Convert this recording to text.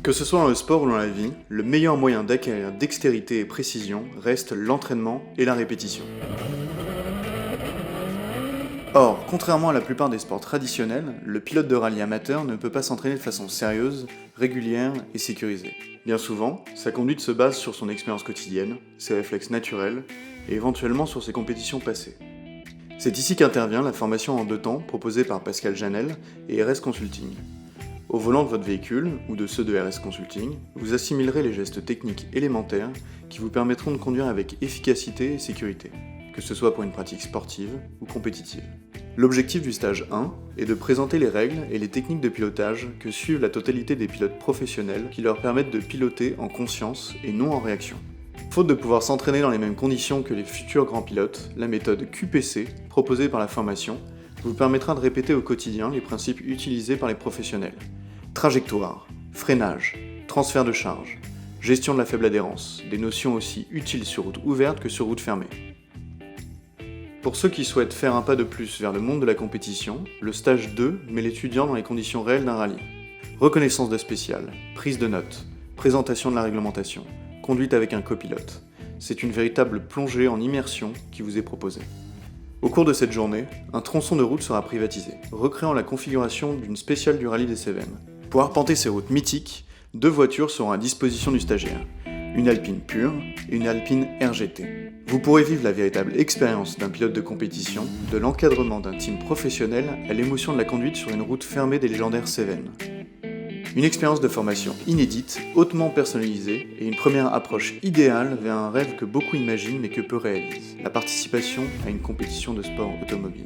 Que ce soit dans le sport ou dans la vie, le meilleur moyen d'acquérir dextérité et précision reste l'entraînement et la répétition. Or, contrairement à la plupart des sports traditionnels, le pilote de rallye amateur ne peut pas s'entraîner de façon sérieuse, régulière et sécurisée. Bien souvent, sa conduite se base sur son expérience quotidienne, ses réflexes naturels et éventuellement sur ses compétitions passées. C'est ici qu'intervient la formation en 2 temps proposée par Pascal Janel et RS Consulting. Au volant de votre véhicule, ou de ceux de RS Consulting, vous assimilerez les gestes techniques élémentaires qui vous permettront de conduire avec efficacité et sécurité, que ce soit pour une pratique sportive ou compétitive. L'objectif du stage 1 est de présenter les règles et les techniques de pilotage que suivent la totalité des pilotes professionnels qui leur permettent de piloter en conscience et non en réaction. Faute de pouvoir s'entraîner dans les mêmes conditions que les futurs grands pilotes, la méthode QPC, proposée par la formation, vous permettra de répéter au quotidien les principes utilisés par les professionnels. Trajectoire, freinage, transfert de charge, gestion de la faible adhérence, des notions aussi utiles sur route ouverte que sur route fermée. Pour ceux qui souhaitent faire un pas de plus vers le monde de la compétition, le stage 2 met l'étudiant dans les conditions réelles d'un rallye. Reconnaissance de spécial, prise de notes, présentation de la réglementation, conduite avec un copilote. C'est une véritable plongée en immersion qui vous est proposée. Au cours de cette journée, un tronçon de route sera privatisé, recréant la configuration d'une spéciale du rallye des Cévennes. Pour arpenter ces routes mythiques, 2 voitures seront à disposition du stagiaire, une Alpine pure et une Alpine RGT. Vous pourrez vivre la véritable expérience d'un pilote de compétition, de l'encadrement d'un team professionnel à l'émotion de la conduite sur une route fermée des légendaires Cévennes. Une expérience de formation inédite, hautement personnalisée et une première approche idéale vers un rêve que beaucoup imaginent mais que peu réalisent, la participation à une compétition de sport automobile.